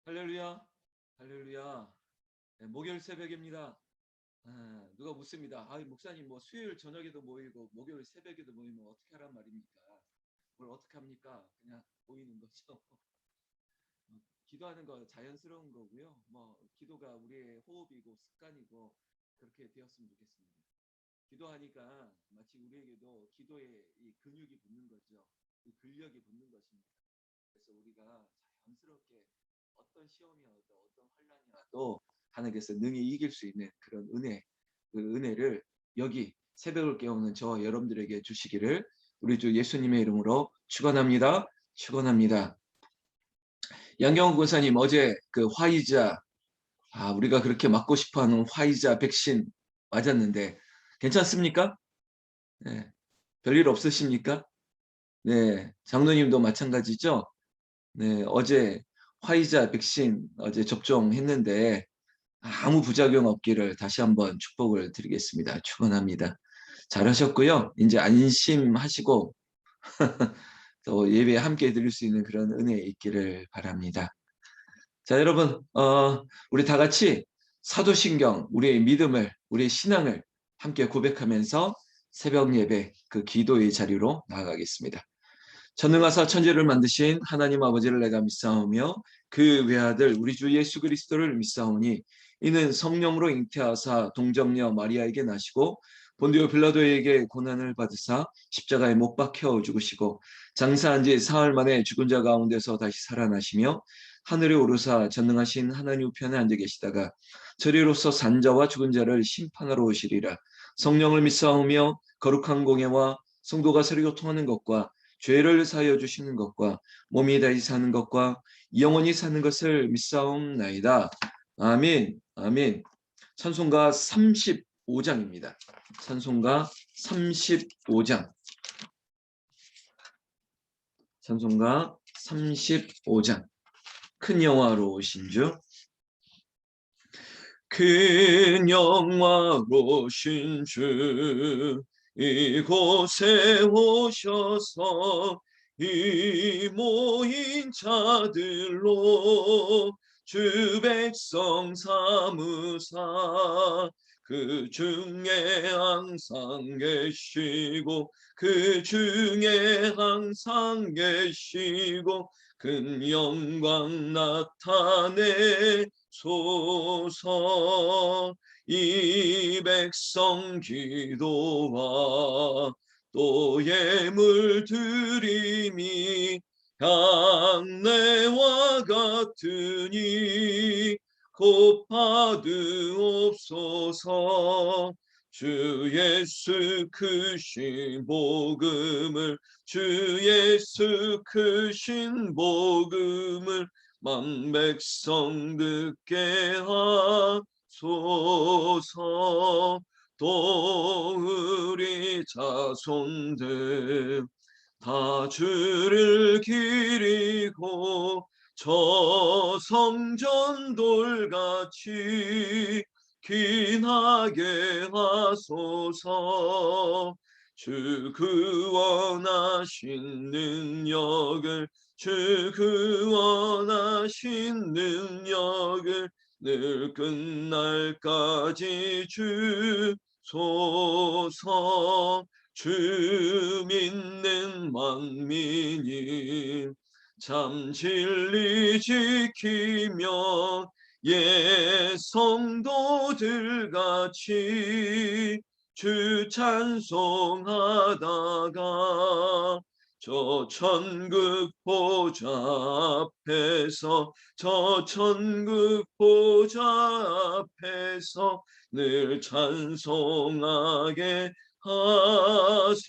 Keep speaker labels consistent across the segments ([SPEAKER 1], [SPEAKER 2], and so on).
[SPEAKER 1] 할렐루야, 할렐루야. 네, 목요일 새벽입니다. 누가 묻습니다. 목사님, 뭐 수요일 저녁에도 모이고 목요일 새벽에도 모이면 어떻게 하란 말입니까? 뭘 어떻게 합니까? 그냥 모이는 거죠. 기도하는 거 자연스러운 거고요. 기도가 우리의 호흡이고 습관이고 그렇게 되었으면 좋겠습니다. 기도하니까 마치 우리에게도 기도에 이 근육이 붙는 거죠. 이 근력이 붙는 것입니다. 그래서 우리가 자연스럽게 어떤 시험이 와도 어떤 환란이 와도 하나님께서 능히 이길 수 있는 그런 은혜, 그 은혜를 여기 새벽을 깨우는 저와 여러분들에게 주시기를 우리 주 예수님의 이름으로 축원합니다. 축원합니다. 양경훈 권사님, 어제 그 화이자, 우리가 그렇게 맞고 싶어하는 화이자 백신 맞았는데 괜찮습니까? 네, 별일 없으십니까? 네, 장로님도 마찬가지죠? 네, 어제 화이자 백신 어제 접종했는데 아무 부작용 없기를 다시 한번 축복을 드리겠습니다. 축원합니다. 잘하셨고요. 이제 안심하시고 또 예배에 함께 드릴 수 있는 그런 은혜 있기를 바랍니다. 자, 여러분, 우리 다 같이 사도신경, 우리의 믿음을, 우리의 신앙을 함께 고백하면서 새벽 예배 그 기도의 자리로 나아가겠습니다. 전능하사 천지를 만드신 하나님 아버지를 내가 믿사오며 그 외아들 우리 주 예수 그리스도를 믿사오니 이는 성령으로 잉태하사 동정녀 마리아에게 나시고 본디오 빌라도에게 고난을 받으사 십자가에 못 박혀 죽으시고 장사한 지 사흘 만에 죽은 자 가운데서 다시 살아나시며 하늘에 오르사 전능하신 하나님 우편에 앉아 계시다가 저리로서 산자와 죽은 자를 심판하러 오시리라. 성령을 믿사오며 거룩한 공예와 성도가 서로 교통하는 것과 죄를 사하여 주시는 것과 몸이 다시 사는 것과 영원히 사는 것을 믿사옵나이다. 아멘. 아멘. 찬송가 35장입니다. 찬송가 35장. 찬송가 35장. 큰 영화로우신 주. 큰 영화로우신 주 이곳에 오셔서 이 모인 자들로 주 백성 삼으사 그 중에 항상 계시고 그 중에 항상 계시고 큰 영광 나타내 소서 이 백성 기도와 또 예물 드림이 향내와 같으니 곧 받으옵소서. 주 예수 크신 복음을 주 예수 크신 복음을 만 백성 듣게 하소서. 또 우리 자손들 다 주를 기리고 저 성전 돌같이 귀하게 하소서. 주 구원하신 능력을 주 구원하신 능력을 늘 끝날까지 주소서. 주 믿는 만민이 참 진리 지키며 예 성도들 같이 주 찬송하다가 저 천국 보좌 앞에서 저 천국 보좌 앞에서 늘 찬송하게 하소서.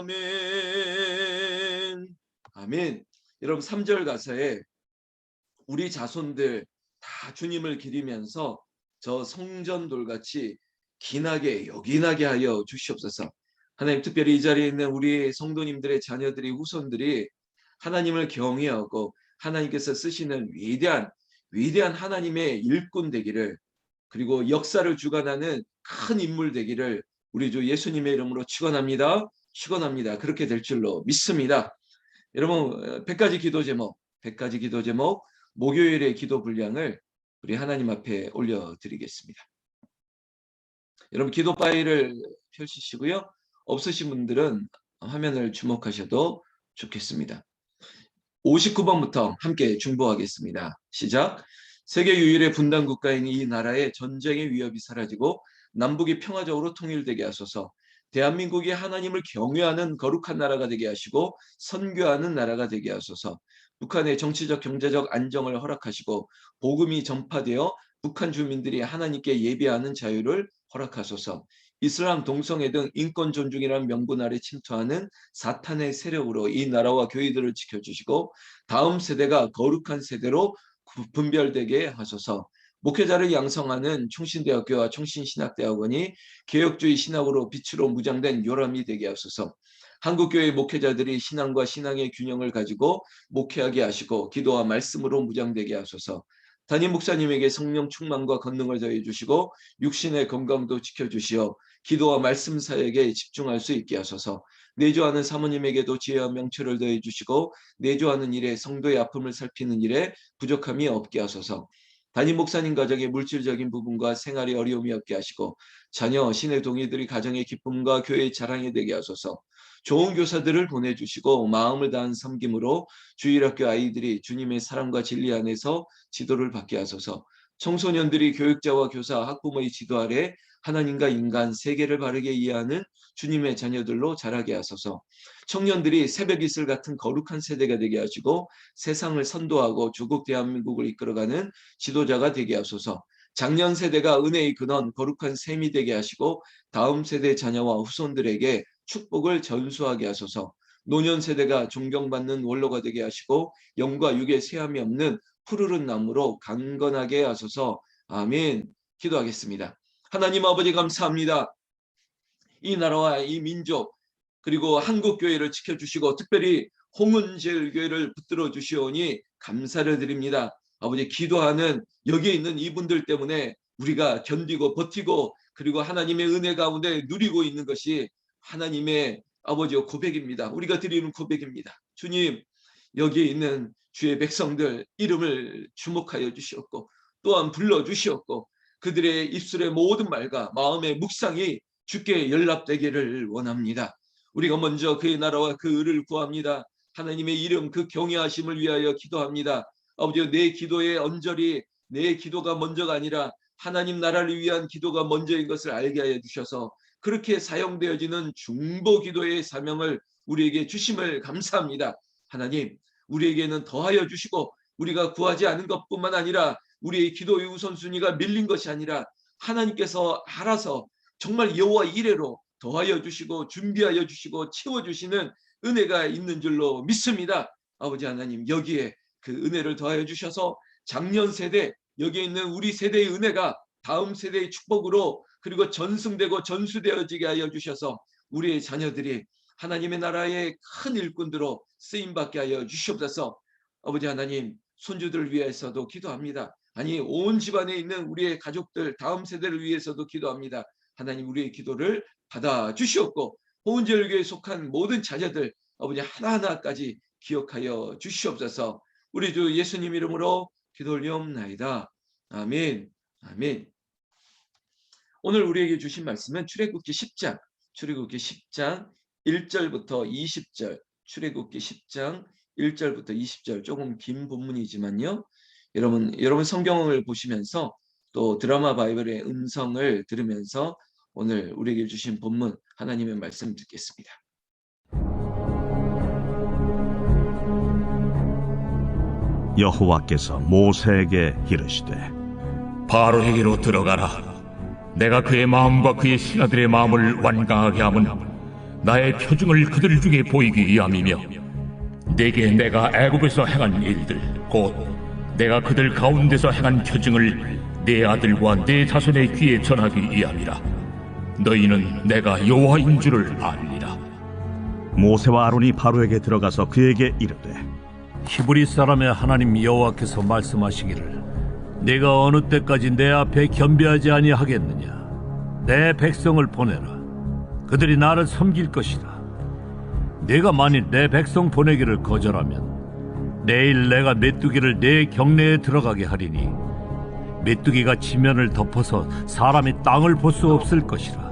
[SPEAKER 1] 아멘. 아멘. 여러분 3절 가사에 우리 자손들 다 주님을 기리면서 저 성전돌같이 기나게 요긴하게 하여 주시옵소서. 하나님, 특별히 이 자리에 있는 우리 성도님들의 자녀들이 후손들이 하나님을 경외하고 하나님께서 쓰시는 위대한 하나님의 일꾼 되기를, 그리고 역사를 주관하는 큰 인물 되기를 우리 주 예수님의 이름으로 축원합니다. 축원합니다. 그렇게 될 줄로 믿습니다. 여러분 100가지 기도 제목, 100가지 기도 제목 목요일의 기도 분량을 우리 하나님 앞에 올려드리겠습니다. 여러분 기도 파일을 펼치시고요. 없으신 분들은 화면을 주목하셔도 좋겠습니다. 59번부터 함께 중보하겠습니다. 시작. 세계 유일의 분단 국가인 이 나라의 전쟁의 위협이 사라지고 남북이 평화적으로 통일되게 하소서. 대한민국이 하나님을 경외하는 거룩한 나라가 되게 하시고 선교하는 나라가 되게 하소서. 북한의 정치적 경제적 안정을 허락하시고 복음이 전파되어 북한 주민들이 하나님께 예배하는 자유를 허락하소서. 이슬람, 동성애 등 인권 존중이라는 명분 아래 침투하는 사탄의 세력으로 이 나라와 교회들을 지켜주시고 다음 세대가 거룩한 세대로 분별되게 하소서. 목회자를 양성하는 총신대학교와 총신신학대학원이 개혁주의 신학으로 빛으로 무장된 요람이 되게 하소서. 한국교회 목회자들이 신앙과 신앙의 균형을 가지고 목회하게 하시고 기도와 말씀으로 무장되게 하소서. 담임 목사님에게 성령 충만과 권능을 더해 주시고 육신의 건강도 지켜주시어 기도와 말씀 사역에 집중할 수 있게 하소서. 내조하는 사모님에게도 지혜와 명철을 더해 주시고 내조하는 일에 성도의 아픔을 살피는 일에 부족함이 없게 하소서. 담임 목사님 가정의 물질적인 부분과 생활의 어려움이 없게 하시고 자녀, 신의 동의들이 가정의 기쁨과 교회의 자랑이 되게 하소서. 좋은 교사들을 보내주시고 마음을 다한 섬김으로 주일학교 아이들이 주님의 사랑과 진리 안에서 지도를 받게 하소서. 청소년들이 교육자와 교사, 학부모의 지도 아래 하나님과 인간, 세계를 바르게 이해하는 주님의 자녀들로 자라게 하소서. 청년들이 새벽 이슬 같은 거룩한 세대가 되게 하시고 세상을 선도하고 조국 대한민국을 이끌어가는 지도자가 되게 하소서. 장년 세대가 은혜의 근원, 거룩한 셈이 되게 하시고 다음 세대 자녀와 후손들에게 축복을 전수하게 하소서. 노년 세대가 존경받는 원로가 되게 하시고 영과 육의 세함이 없는 푸르른 나무로 강건하게 하소서. 아멘. 기도하겠습니다. 하나님 아버지 감사합니다. 이 나라와 이 민족 그리고 한국교회를 지켜주시고 특별히 홍은제일교회를 붙들어 주시오니 감사를 드립니다. 아버지 기도하는 여기에 있는 이분들 때문에 우리가 견디고 버티고 그리고 하나님의 은혜 가운데 누리고 있는 것이 하나님의 아버지의 고백입니다. 우리가 드리는 고백입니다. 주님 여기에 있는 주의 백성들 이름을 주목하여 주시옵고 또한 불러주시옵고 그들의 입술의 모든 말과 마음의 묵상이 주께 연락되기를 원합니다. 우리가 먼저 그의 나라와 그 의를 구합니다. 하나님의 이름 그 경외하심을 위하여 기도합니다. 아버지 내 기도의 언저리 내 기도가 먼저가 아니라 하나님 나라를 위한 기도가 먼저인 것을 알게 하여 주셔서 그렇게 사용되어지는 중보 기도의 사명을 우리에게 주심을 감사합니다. 하나님 우리에게는 더하여 주시고 우리가 구하지 않은 것뿐만 아니라 우리의 기도의 우선순위가 밀린 것이 아니라 하나님께서 알아서 정말 여호와 이레로 더하여 주시고 준비하여 주시고 채워주시는 은혜가 있는 줄로 믿습니다. 아버지 하나님 여기에 그 은혜를 더하여 주셔서 작년 세대 여기에 있는 우리 세대의 은혜가 다음 세대의 축복으로 그리고 전승되고 전수되어지게 하여 주셔서 우리의 자녀들이 하나님의 나라의 큰 일꾼들로 쓰임받게 하여 주시옵소서. 아버지 하나님 손주들을 위해서도 기도합니다. 아니 온 집안에 있는 우리의 가족들 다음 세대를 위해서도 기도합니다. 하나님 우리의 기도를 받아 주시옵고 홍은제일교회에 속한 모든 자녀들 아버지 하나하나까지 기억하여 주시옵소서. 우리 주 예수님 이름으로 기도 올리옵나이다. 아멘. 아멘. 오늘 우리에게 주신 말씀은 출애굽기 10장 1절부터 20절 출애굽기 10장 1절부터 20절 조금 긴 본문이지만요. 여러분 성경을 보시면서 또 드라마 바이블의 음성을 들으면서 오늘 우리에게 주신 본문 하나님의 말씀 듣겠습니다.
[SPEAKER 2] 여호와께서 모세에게 이르시되
[SPEAKER 3] 바로에게로 들어가라. 내가 그의 마음과 그의 신하들의 마음을 완강하게 함은 나의 표징을 그들 중에 보이기 위함이며 내게 내가 애굽에서 행한 일들 곧 내가 그들 가운데서 행한 표징을 내 아들과 내 자손의 귀에 전하기 위함이라. 너희는 내가 여호와인 줄을 알리라.
[SPEAKER 2] 모세와 아론이 바로에게 들어가서 그에게 이르되
[SPEAKER 4] 히브리 사람의 하나님 여호와께서 말씀하시기를 내가 어느 때까지 내 앞에 겸비하지 아니하겠느냐. 내 백성을 보내라. 그들이 나를 섬길 것이다. 내가 만일 내 백성 보내기를 거절하면 내일 내가 메뚜기를 내 경내에 들어가게 하리니 메뚜기가 지면을 덮어서 사람이 땅을 볼 수 없을 것이라.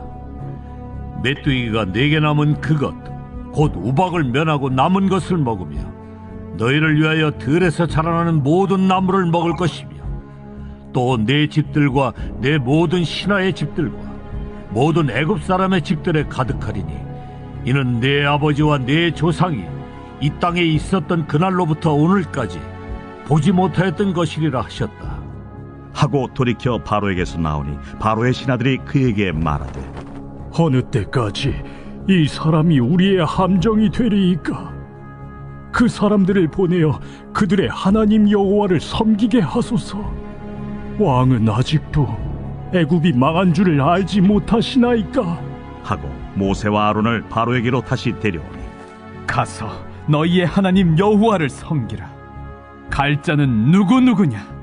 [SPEAKER 4] 메뚜기가 내게 남은 그것 곧 우박을 면하고 남은 것을 먹으며 너희를 위하여 들에서 자라나는 모든 나무를 먹을 것이며 또 내 집들과 내 모든 신하의 집들과 모든 애굽 사람의 집들에 가득하리니 이는 내 아버지와 내 조상이 이 땅에 있었던 그날로부터 오늘까지 보지 못하였던 것이리라 하셨다.
[SPEAKER 2] 하고 돌이켜 바로에게서 나오니 바로의 신하들이 그에게 말하되
[SPEAKER 5] 어느 때까지 이 사람이 우리의 함정이 되리이까? 그 사람들을 보내어 그들의 하나님 여호와를 섬기게 하소서. 왕은 아직도 애굽이 망한 줄을 알지 못하시나이까?
[SPEAKER 2] 하고 모세와 아론을 바로에게로 다시 데려오니
[SPEAKER 6] 가서 너희의 하나님 여호와를 섬기라. 갈 자는 누구냐?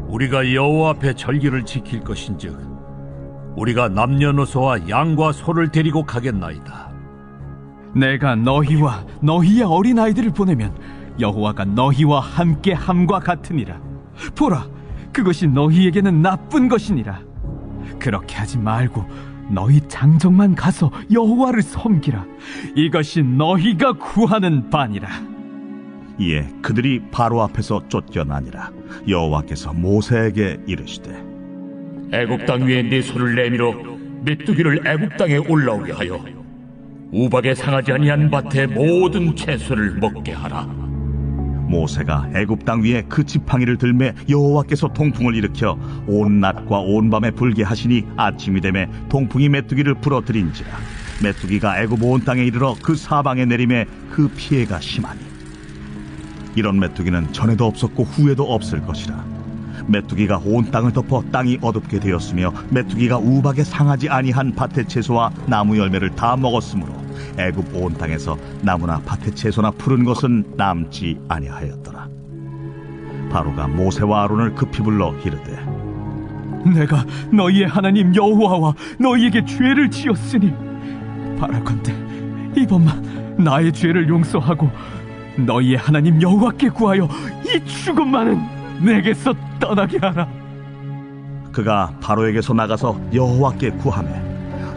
[SPEAKER 4] 우리가 여호와 앞에 절기를 지킬 것인즉 우리가 남녀노소와 양과 소를 데리고 가겠나이다.
[SPEAKER 6] 내가 너희와 너희의 어린아이들을 보내면 여호와가 너희와 함께 함과 같으니라. 보라, 그것이 너희에게는 나쁜 것이니라. 그렇게 하지 말고 너희 장정만 가서 여호와를 섬기라. 이것이 너희가 구하는 바니라.
[SPEAKER 2] 이에 그들이 바로 앞에서 쫓겨나니라. 여호와께서 모세에게 이르시되
[SPEAKER 3] 애굽 땅 위에 네 손을 내밀어 메뚜기를 애굽 땅에 올라오게 하여 우박에 상하지 아니한 밭의 모든 채소를 먹게 하라.
[SPEAKER 2] 모세가 애굽 땅 위에 그 지팡이를 들매 여호와께서 동풍을 일으켜 온 낮과 온 밤에 불게 하시니 아침이 되매 동풍이 메뚜기를 불어들인지라. 메뚜기가 애굽 온 땅에 이르러 그 사방에 내림에 그 피해가 심하니 이런 메뚜기는 전에도 없었고 후에도 없을 것이라. 메뚜기가 온 땅을 덮어 땅이 어둡게 되었으며 메뚜기가 우박에 상하지 아니한 밭의 채소와 나무 열매를 다 먹었으므로 애굽 온 땅에서 나무나 밭의 채소나 푸른 것은 남지 아니하였더라. 바로가 모세와 아론을 급히 불러 이르되
[SPEAKER 6] 내가 너희의 하나님 여호와와 너희에게 죄를 지었으니 바라건대 이번만 나의 죄를 용서하고 너희의 하나님 여호와께 구하여 이 죽음만은 내게서 떠나게 하라.
[SPEAKER 2] 그가 바로에게서 나가서 여호와께 구하매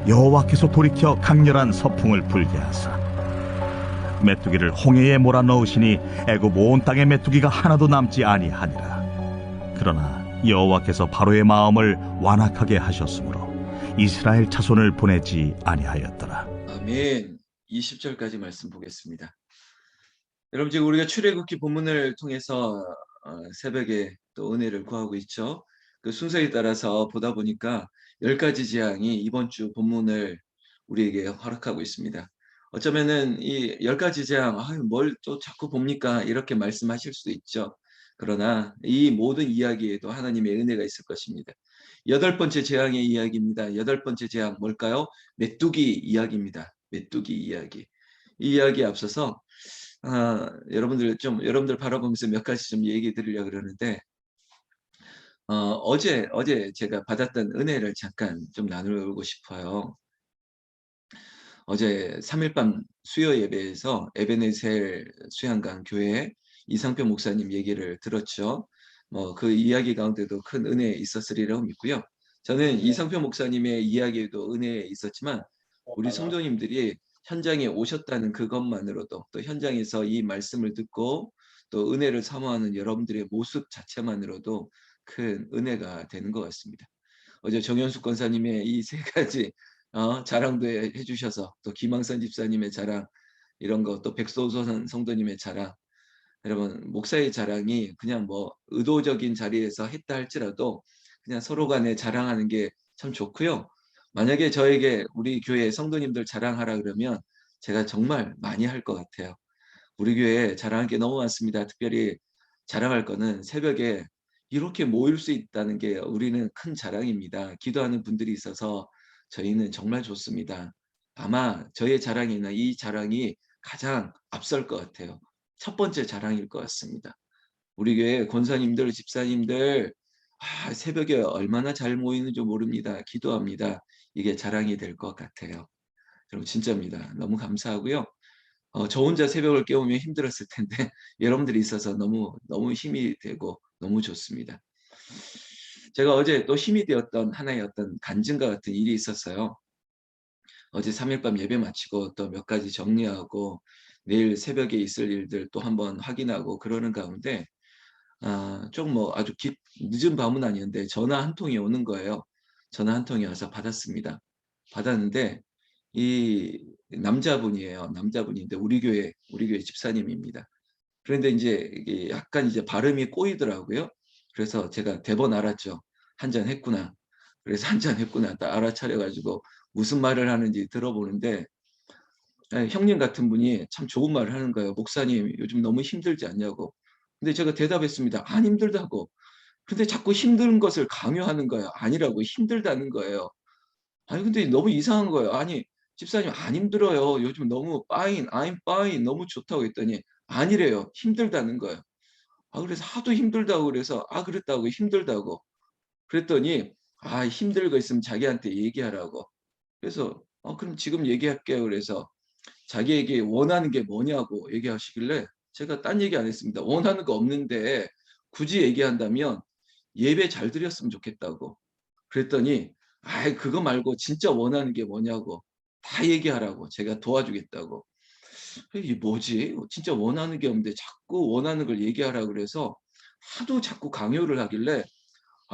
[SPEAKER 2] 여호와께서 돌이켜 강렬한 서풍을 불게 하사 메뚜기를 홍해에 몰아넣으시니 애굽 온 땅에 메뚜기가 하나도 남지 아니하니라. 그러나 여호와께서 바로의 마음을 완악하게 하셨으므로 이스라엘 자손을 보내지 아니하였더라.
[SPEAKER 1] 아멘. 20절까지 말씀 보겠습니다. 여러분, 지금 우리가 출애굽기 본문을 통해서 새벽에 또 은혜를 구하고 있죠. 그 순서에 따라서 보다 보니까 10가지 재앙이 이번 주 본문을 우리에게 허락하고 있습니다. 어쩌면은 이 10가지 재앙, 뭘 또 자꾸 봅니까? 이렇게 말씀하실 수도 있죠. 그러나 이 모든 이야기에도 하나님의 은혜가 있을 것입니다. 8번째 재앙의 이야기입니다. 8번째 재앙 뭘까요? 메뚜기 이야기입니다. 메뚜기 이야기. 이 이야기에 앞서서 여러분들 바라보면서 몇 가지 좀 얘기 드리려고 그러는데, 어제 제가 받았던 은혜를 잠깐 좀 나누고 싶어요. 어제 3일밤 수요 예배에서 에베네셀 수양강 교회 이상표 목사님 얘기를 들었죠. 그 이야기 가운데도 큰 은혜 있었으리라고 믿고요. 저는 이상표 목사님의 이야기에도 은혜 있었지만 우리 성도님들이 현장에 오셨다는 그것만으로도, 또 현장에서 이 말씀을 듣고 또 은혜를 사모하는 여러분들의 모습 자체만으로도 큰 은혜가 되는 것 같습니다. 어제 정현숙 권사님의 이 3가지 자랑도 해주셔서, 또 김항선 집사님의 자랑, 이런 거, 또 백소선 성도님의 자랑, 여러분 목사의 자랑이 그냥 뭐 의도적인 자리에서 했다 할지라도 그냥 서로 간에 자랑하는 게 참 좋고요. 만약에 저에게 우리 교회 성도님들 자랑하라 그러면 제가 정말 많이 할 것 같아요. 우리 교회에 자랑할 게 너무 많습니다. 특별히 자랑할 거는 새벽에 이렇게 모일 수 있다는 게 우리는 큰 자랑입니다. 기도하는 분들이 있어서 저희는 정말 좋습니다. 아마 저의 자랑이나 이 자랑이 가장 앞설 것 같아요. 첫 번째 자랑일 것 같습니다. 우리 교회 권사님들, 집사님들 새벽에 얼마나 잘 모이는지 모릅니다. 기도합니다. 이게 자랑이 될 것 같아요. 여러분 진짜입니다. 너무 감사하고요. 저 혼자 새벽을 깨우면 힘들었을 텐데 여러분들이 있어서 너무 힘이 되고 너무 좋습니다. 제가 어제 또 힘이 되었던 하나의 어떤 간증과 같은 일이 있었어요. 어제 3일 밤 예배 마치고 또 몇 가지 정리하고 내일 새벽에 있을 일들 또 한번 확인하고 그러는 가운데 좀 뭐 아주 늦은 밤은 아니었는데 전화 한 통이 오는 거예요. 전화 한 통이 와서 받았습니다. 받았는데 이 남자분이에요. 남자분인데 우리 교회 집사님입니다. 그런데 이제 이게 약간 이제 발음이 꼬이더라고요. 그래서 제가 대번 알았죠. 한 잔 했구나. 그래서 한 잔 했구나. 딱 알아차려 가지고 무슨 말을 하는지 들어보는데 형님 같은 분이 참 좋은 말을 하는 거예요. "목사님 요즘 너무 힘들지 않냐고." 근데 제가 대답했습니다. "안 힘들다."고. 근데 자꾸 힘든 것을 강요하는 거예요. 아니라고, 힘들다는 거예요. 아니 근데 너무 이상한 거예요. 아니 집사님 안 힘들어요. 요즘 너무 fine, I'm fine 너무 좋다고 했더니 아니래요. 힘들다는 거예요. 그래서 하도 힘들다고 그래서 그랬다고 힘들다고. 그랬더니 힘들 거 있으면 자기한테 얘기하라고. 그래서 그럼 지금 얘기할게요. 그래서 자기에게 원하는 게 뭐냐고 얘기하시길래 제가 딴 얘기 안 했습니다. 원하는 거 없는데 굳이 얘기한다면 예배 잘 드렸으면 좋겠다고. 그랬더니 그거 말고 진짜 원하는 게 뭐냐고 다 얘기하라고 제가 도와주겠다고. 이게 뭐지? 진짜 원하는 게 없는데 자꾸 원하는 걸 얘기하라 그래서 하도 자꾸 강요를 하길래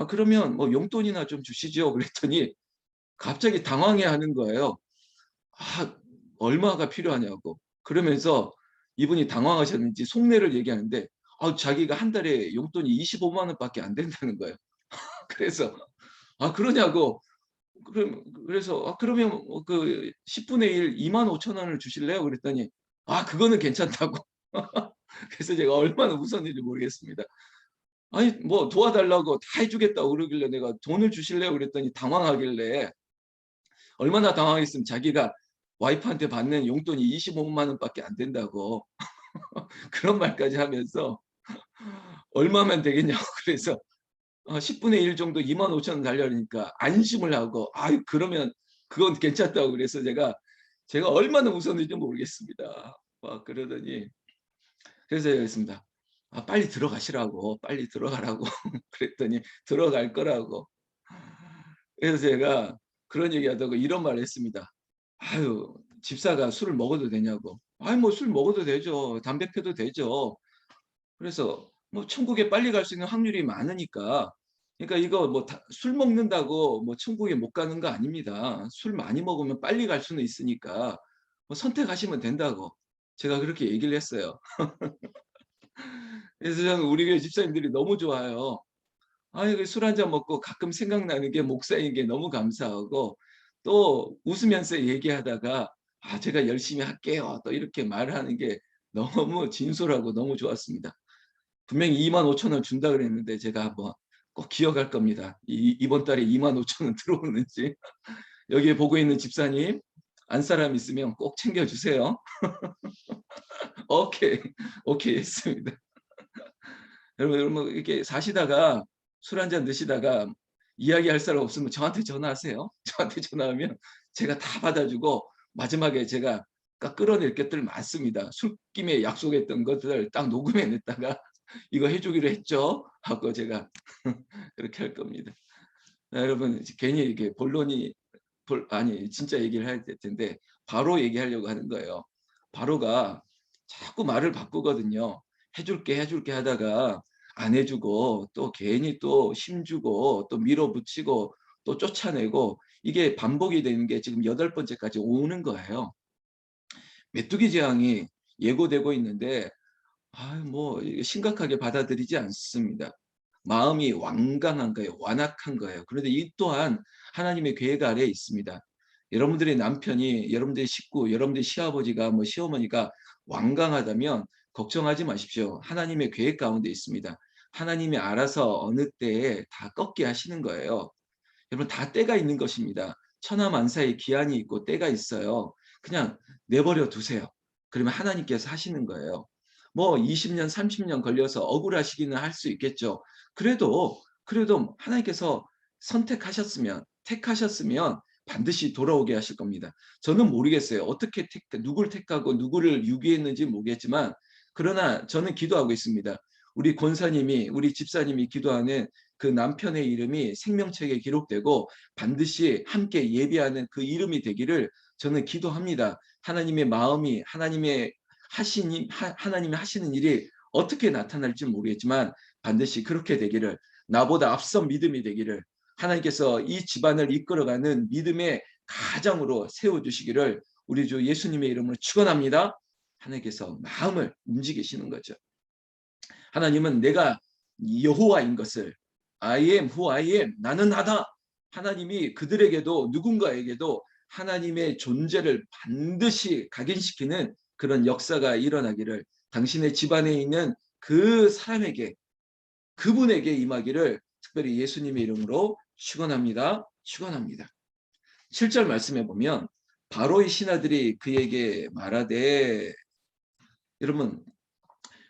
[SPEAKER 1] 그러면 뭐 용돈이나 좀 주시죠. 그랬더니 갑자기 당황해 하는 거예요. 아 얼마가 필요하냐고. 그러면서 이분이 당황하셨는지 속내를 얘기하는데 자기가 한 달에 용돈이 25만 원밖에 안 된다는 거예요. 그래서 그러냐고. 그래서 그러면 그 10분의 1 25,000 원을 주실래요? 그랬더니 그거는 괜찮다고. 그래서 제가 얼마나 웃었는지 모르겠습니다. 아니 뭐 도와달라고 다 해 주겠다고 그러길래 내가 "돈을 주실래요?" 그랬더니 당황하길래 얼마나 당황했으면 자기가 와이프한테 받는 용돈이 25만 원밖에 안 된다고 그런 말까지 하면서 얼마면 되겠냐고 그래서 10분의 1 정도 25,000원 달라니까 안심을 하고 그러면 그건 괜찮다고 그래서 제가 얼마나 웃었는지 모르겠습니다. 그러더니 그래서 제가 그랬습니다. 빨리 들어가시라고. 빨리 들어가라고. 그랬더니 들어갈 거라고. 그래서 제가 그런 얘기하다가 이런 말을 했습니다. "아유 집사가 술을 먹어도 되냐고." "아이 뭐 술 먹어도 되죠. 담배 펴도 되죠." 그래서 뭐 천국에 빨리 갈 수 있는 확률이 많으니까 그러니까 이거 뭐 술 먹는다고 뭐 천국에 못 가는 거 아닙니다. 술 많이 먹으면 빨리 갈 수는 있으니까 뭐 선택하시면 된다고 제가 그렇게 얘기를 했어요. 그래서 저는 우리 교회 집사님들이 너무 좋아요. 그 술 한잔 먹고 가끔 생각나는 게 목사인 게 너무 감사하고 또 웃으면서 얘기하다가 제가 열심히 할게요." 또 이렇게 말하는 게 너무 진솔하고 너무 좋았습니다. 분명히 25,000 원 준다 그랬는데 제가 한번 꼭 기억할 겁니다. 이번 달에 25,000 원 들어오는지. 여기 보고 있는 집사님 안 사람 있으면 꼭 챙겨 주세요. 오케이. 오케이 했습니다. 여러분 뭐 이렇게 사시다가 술 한잔 드시다가 이야기할 사람 없으면 저한테 전화하세요. 저한테 전화하면 제가 다 받아 주고 마지막에 제가 끌어낼 것들 많습니다. 술김에 약속했던 것들 딱 녹음해 냈다가 "이거 해 주기로 했죠?" 하고 제가 그렇게 할 겁니다. 여러분 괜히 이게 본론이 아니 진짜 얘기를 해야 될 텐데 바로 얘기하려고 하는 거예요. 바로가 자꾸 말을 바꾸거든요. "해 줄게, 해 줄게." 하다가 안 해 주고 또 괜히 또 힘주고 또 밀어붙이고 또 쫓아내고 이게 반복이 되는 게 지금 8번째까지 오는 거예요. 메뚜기 재앙이 예고되고 있는데 뭐 이게 심각하게 받아들이지 않습니다. 마음이 완강한 거예요. 완악한 거예요. 그런데 이 또한 하나님의 계획 아래에 있습니다. 여러분들의 남편이, 여러분들의 식구, 여러분들의 시아버지가 뭐 시어머니가 완강하다면 걱정하지 마십시오. 하나님의 계획 가운데 있습니다. 하나님이 알아서 어느 때에 다 꺾게 하시는 거예요. 여러분 다 때가 있는 것입니다. 천하만사의 기한이 있고 때가 있어요. 그냥 내버려 두세요. 그러면 하나님께서 하시는 거예요. 뭐 20년, 30년 걸려서 억울하시기는 할 수 있겠죠. 그래도 하나님께서 선택하셨으면 택하셨으면 반드시 돌아오게 하실 겁니다. 저는 모르겠어요. 어떻게 누구를 택하고 누구를 유기했는지 모르겠지만 그러나 저는 기도하고 있습니다. 우리 권사님이 우리 집사님이 기도하는 그 남편의 이름이 생명책에 기록되고 반드시 함께 예비하는 그 이름이 되기를 저는 기도합니다. 하나님의 마음이 하나님이 하시는 일이 어떻게 나타날지 모르겠지만 반드시 그렇게 되기를, 나보다 앞선 믿음이 되기를, 하나님께서 이 집안을 이끌어가는 믿음의 가장으로 세워주시기를 우리 주 예수님의 이름으로 축원합니다. 하나님께서 마음을 움직이시는 거죠. 하나님은 내가 여호와인 것을, I am who I am, 나는 나다. 하나님이 그들에게도 누군가에게도 하나님의 존재를 반드시 각인시키는 그런 역사가 일어나기를, 당신의 집안에 있는 그 사람에게, 그분에게 임하기를 특별히 예수님의 이름으로 축원합니다. 축원합니다. 7절 말씀해 보면 바로의 신하들이 그에게 말하되, 여러분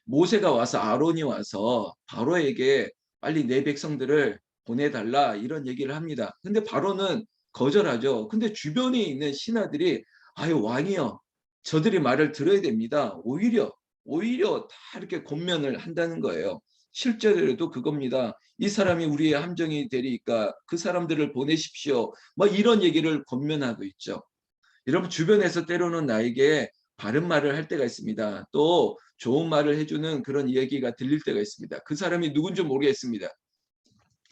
[SPEAKER 1] 모세가 와서, 아론이 와서 바로에게 빨리 내 백성들을 보내달라 이런 얘기를 합니다. 근데 바로는 거절하죠. 근데 주변에 있는 신하들이 아유 왕이여, 저들이 말을 들어야 됩니다. 오히려 다 이렇게 권면을 한다는 거예요. 실제로도 그겁니다. 이 사람이 우리의 함정이 되리까 그 사람들을 보내십시오. 뭐 이런 얘기를 권면하고 있죠. 여러분 주변에서 때로는 나에게 바른 말을 할 때가 있습니다. 또 좋은 말을 해주는 그런 이야기가 들릴 때가 있습니다. 그 사람이 누군지 모르겠습니다.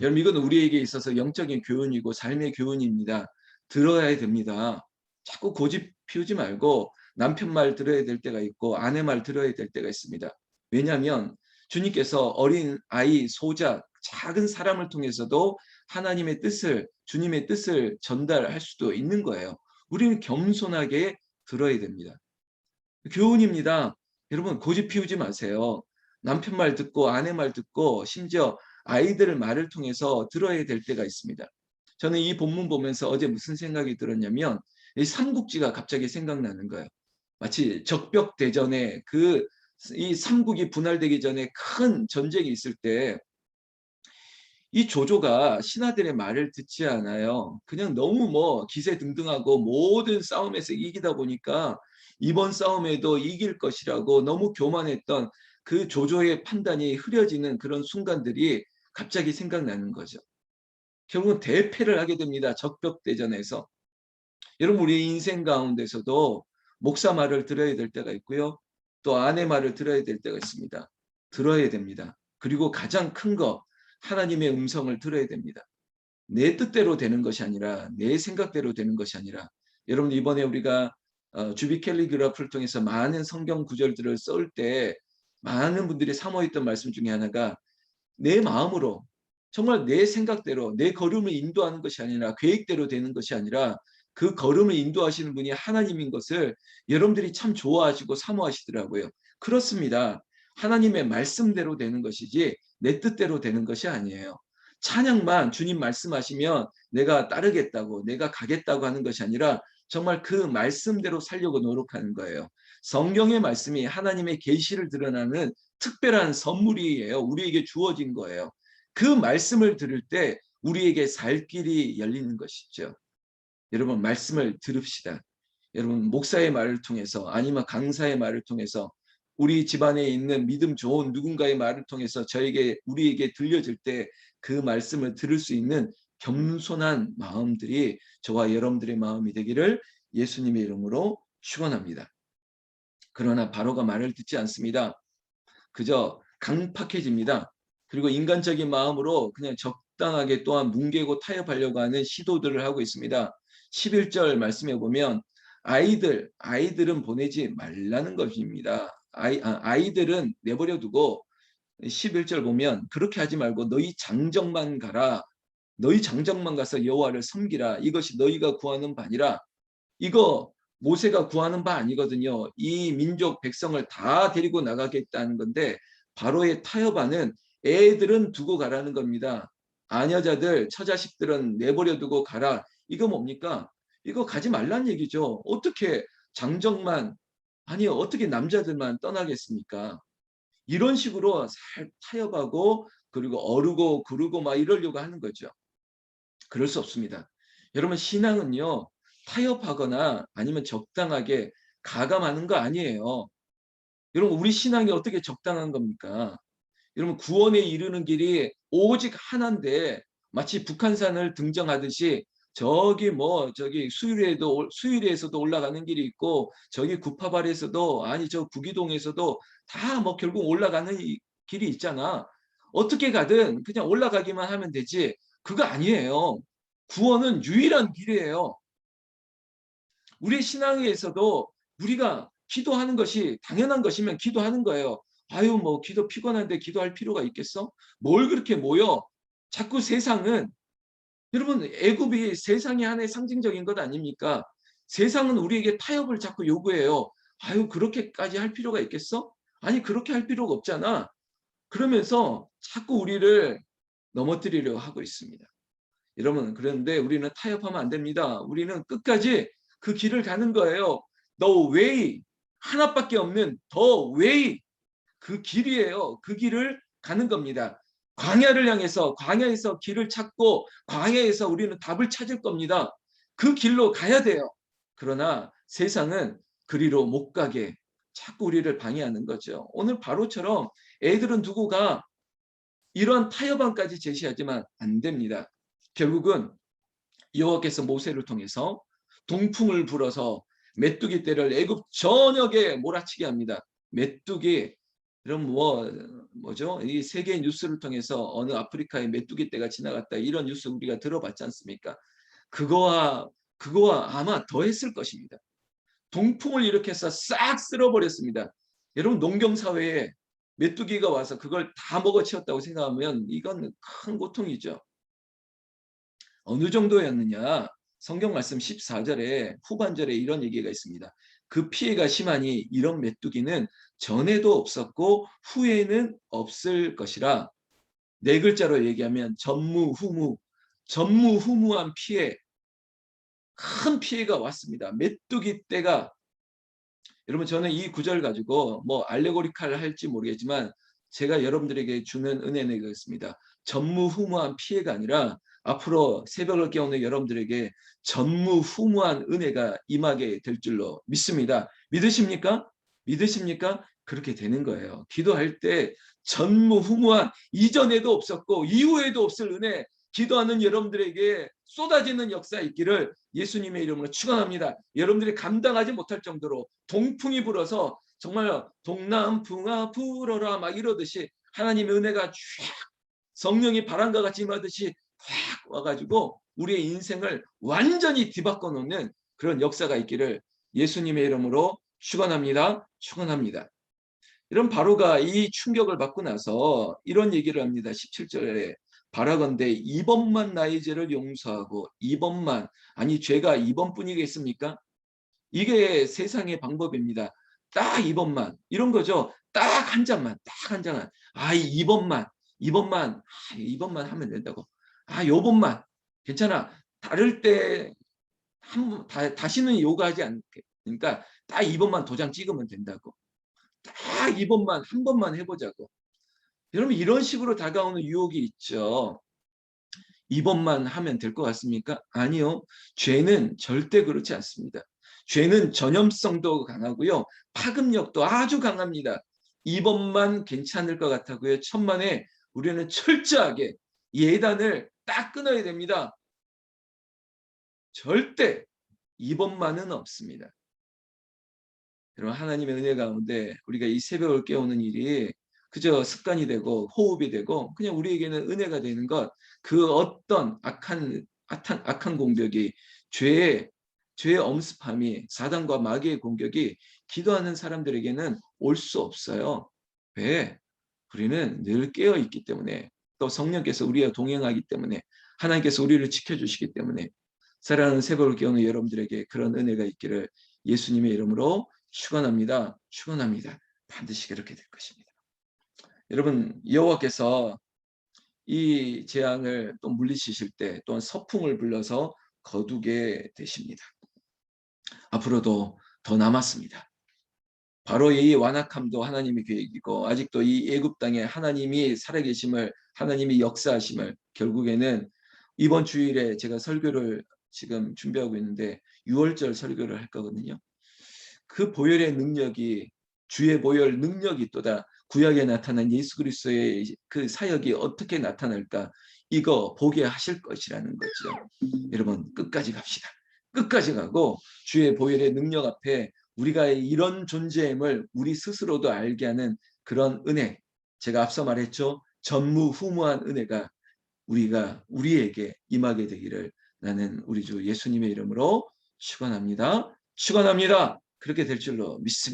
[SPEAKER 1] 여러분 이건 우리에게 있어서 영적인 교훈이고 삶의 교훈입니다. 들어야 됩니다. 자꾸 고집 피우지 말고 남편 말 들어야 될 때가 있고 아내 말 들어야 될 때가 있습니다. 왜냐하면 주님께서 어린 아이, 소자, 작은 사람을 통해서도 하나님의 뜻을, 주님의 뜻을 전달할 수도 있는 거예요. 우리는 겸손하게 들어야 됩니다. 교훈입니다. 여러분 고집 피우지 마세요. 남편 말 듣고 아내 말 듣고 심지어 아이들 말을 통해서 들어야 될 때가 있습니다. 저는 이 본문 보면서 어제 무슨 생각이 들었냐면 이 삼국지가 갑자기 생각나는 거예요. 마치 적벽대전에 이 삼국이 분할되기 전에 큰 전쟁이 있을 때 이 조조가 신하들의 말을 듣지 않아요. 그냥 너무 기세등등하고 모든 싸움에서 이기다 보니까 이번 싸움에도 이길 것이라고 너무 교만했던 그 조조의 판단이 흐려지는 그런 순간들이 갑자기 생각나는 거죠. 결국은 대패를 하게 됩니다. 적벽대전에서. 여러분 우리 인생 가운데서도 목사 말을 들어야 될 때가 있고요. 또 아내 말을 들어야 될 때가 있습니다. 들어야 됩니다. 그리고 가장 큰 거, 하나님의 음성을 들어야 됩니다. 내 뜻대로 되는 것이 아니라, 내 생각대로 되는 것이 아니라, 여러분 이번에 우리가 주비 캘리그라프를 통해서 많은 성경 구절들을 쓸 때 많은 분들이 사모했던 말씀 중에 하나가 내 마음으로, 정말 내 생각대로 내 걸음을 인도하는 것이 아니라, 계획대로 되는 것이 아니라 그 걸음을 인도하시는 분이 하나님인 것을 여러분들이 참 좋아하시고 사모하시더라고요. 그렇습니다. 하나님의 말씀대로 되는 것이지 내 뜻대로 되는 것이 아니에요. 찬양만 주님 말씀하시면 내가 따르겠다고, 내가 가겠다고 하는 것이 아니라 정말 그 말씀대로 살려고 노력하는 거예요. 성경의 말씀이 하나님의 계시를 드러나는 특별한 선물이에요. 우리에게 주어진 거예요. 그 말씀을 들을 때 우리에게 살 길이 열리는 것이죠. 여러분 말씀을 들읍시다. 여러분 목사의 말을 통해서 아니면 강사의 말을 통해서 우리 집안에 있는 믿음 좋은 누군가의 말을 통해서 우리에게 들려질 때 그 말씀을 들을 수 있는 겸손한 마음들이 저와 여러분들의 마음이 되기를 예수님의 이름으로 축원합니다. 그러나 바로가 말을 듣지 않습니다. 그저 강팍해집니다. 그리고 인간적인 마음으로 그냥 적당하게 또한 뭉개고 타협하려고 하는 시도들을 하고 있습니다. 11절 말씀해 보면 아이들은 보내지 말라는 것입니다. 아이들은 내버려 두고 11절 보면 그렇게 하지 말고 너희 장정만 가라. 너희 장정만 가서 여호와를 섬기라. 이것이 너희가 구하는 바니라. 이거 모세가 구하는 바 아니거든요. 이 민족 백성을 다 데리고 나가겠다는 건데 바로의 타협안은 애들은 두고 가라는 겁니다. 아녀자들, 처자식들은 내버려 두고 가라. 이거 뭡니까? 이거 가지 말란 얘기죠. 어떻게 장정만, 아니요, 어떻게 남자들만 떠나겠습니까? 이런 식으로 타협하고 그리고 어르고 그르고 막 이러려고 하는 거죠. 그럴 수 없습니다. 여러분 신앙은요 타협하거나 아니면 적당하게 가감하는 거 아니에요. 여러분 우리 신앙이 어떻게 적당한 겁니까? 여러분 구원에 이르는 길이 오직 하나인데 마치 북한산을 등정하듯이 저기 수유리에서도 올라가는 길이 있고 저기 구파발에서도 아니 저 구기동에서도 다 뭐 결국 올라가는 길이 있잖아. 어떻게 가든 그냥 올라가기만 하면 되지. 그거 아니에요. 구원은 유일한 길이에요. 우리 신앙에서도 우리가 기도하는 것이 당연한 것이면 기도하는 거예요. 아유 뭐 기도 피곤한데 기도할 필요가 있겠어? 뭘 그렇게 모여? 자꾸 세상은 여러분 애굽이 세상의 하나의 상징적인 것 아닙니까? 세상은 우리에게 타협을 자꾸 요구해요. 아유 그렇게까지 할 필요가 있겠어? 아니 그렇게 할 필요가 없잖아. 그러면서 자꾸 우리를 넘어뜨리려 하고 있습니다. 여러분 그런데 우리는 타협하면 안 됩니다. 우리는 끝까지 그 길을 가는 거예요. The way 하나밖에 없는 the way 그 길이에요. 그 길을 가는 겁니다. 광야를 향해서 광야에서 길을 찾고 광야에서 우리는 답을 찾을 겁니다. 그 길로 가야 돼요. 그러나 세상은 그리로 못 가게 자꾸 우리를 방해하는 거죠. 오늘 바로처럼 애들은 두고 가 이런 타협안까지 제시하지만 안 됩니다. 결국은 여호와께서 모세를 통해서 동풍을 불어서 메뚜기 떼를 애굽 전역에 몰아치게 합니다. 메뚜기 이런 뭐죠? 이 세계 뉴스를 통해서 어느 아프리카에 메뚜기 떼가 지나갔다 이런 뉴스 우리가 들어봤지 않습니까? 그거와 아마 더 했을 것입니다. 동풍을 일으켜서 싹 쓸어버렸습니다. 여러분 농경 사회에 메뚜기가 와서 그걸 다 먹어치웠다고 생각하면 이건 큰 고통이죠. 어느 정도였느냐? 성경 말씀 14절에 후반절에 이런 얘기가 있습니다. 그 피해가 심하니 이런 메뚜기는 전에도 없었고 후에는 없을 것이라. 네 글자로 얘기하면 전무후무한 피해, 큰 피해가 왔습니다. 메뚜기 떼가 여러분 저는 이 구절 가지고 뭐 알레고리칼 할지 모르겠지만 제가 여러분들에게 주는 은혜는 이것입니다. 전무후무한 피해가 아니라 앞으로 새벽을 깨우는 여러분들에게 전무후무한 은혜가 임하게 될 줄로 믿습니다. 믿으십니까? 믿으십니까? 그렇게 되는 거예요. 기도할 때 전무후무한 이전에도 없었고 이후에도 없을 은혜 기도하는 여러분들에게 쏟아지는 역사 있기를 예수님의 이름으로 축원합니다. 여러분들이 감당하지 못할 정도로 동풍이 불어서 정말 동남풍아 불어라 막 이러듯이 하나님의 은혜가 쫙 성령이 바람과 같이 임하듯이 확 와가지고 우리의 인생을 완전히 뒤바꿔 놓는 그런 역사가 있기를 예수님의 이름으로 축원합니다. 축원합니다. 이런 바로가 이 충격을 받고 나서 이런 얘기를 합니다. 17절에 바라건대 이번만 나의 죄를 용서하고 이번만 아니 죄가 이번뿐이겠습니까? 이게 세상의 방법입니다. 딱 이번만 이런 거죠. 딱 한 잔만 딱 한 잔만 이번만 하면 된다고. 요번만 괜찮아. 다를 때 다시는 요구하지 않으니까 딱 이번만 도장 찍으면 된다고. 딱 이번만 한 번만 해보자고. 여러분 이런 식으로 다가오는 유혹이 있죠. 이번만 하면 될 것 같습니까? 아니요. 죄는 절대 그렇지 않습니다. 죄는 전염성도 강하고요. 파급력도 아주 강합니다. 이번만 괜찮을 것 같다고요. 천만에 우리는 철저하게 예단을 딱 끊어야 됩니다. 절대 이번만은 없습니다. 여러분 하나님의 은혜 가운데 우리가 이 새벽을 깨우는 일이 그저 습관이 되고 호흡이 되고 그냥 우리에게는 은혜가 되는 것 그 어떤 악한 공격이 죄의 엄습함이 사단과 마귀의 공격이 기도하는 사람들에게는 올 수 없어요. 왜? 우리는 늘 깨어 있기 때문에 또 성령께서 우리와 동행하기 때문에 하나님께서 우리를 지켜주시기 때문에 사랑하는 새벽을 깨우는 여러분들에게 그런 은혜가 있기를 예수님의 이름으로 축원합니다. 축원합니다. 반드시 그렇게 될 것입니다. 여러분 여호와께서 이 재앙을 또 물리치실 때 또한 서풍을 불러서 거두게 되십니다. 앞으로도 더 남았습니다. 바로 이 완악함도 하나님의 계획이고 아직도 이 애굽 땅에 하나님이 살아계심을 하나님이 역사하심을 결국에는 이번 주일에 제가 설교를 지금 준비하고 있는데 6월절 설교를 할 거거든요. 그 보혈의 능력이, 주의 보혈 능력이 또다 구약에 나타난 예수 그리스도의 그 사역이 어떻게 나타날까, 이거 보게 하실 것이라는 거죠. 여러분 끝까지 갑시다. 끝까지 가고 주의 보혈의 능력 앞에 우리가 이런 존재임을 우리 스스로도 알게 하는 그런 은혜, 제가 앞서 말했죠. 전무후무한 은혜가 우리에게 임하게 되기를 나는 우리 주 예수님의 이름으로 축원합니다. 축원합니다. 그렇게 될 줄로 믿습니다.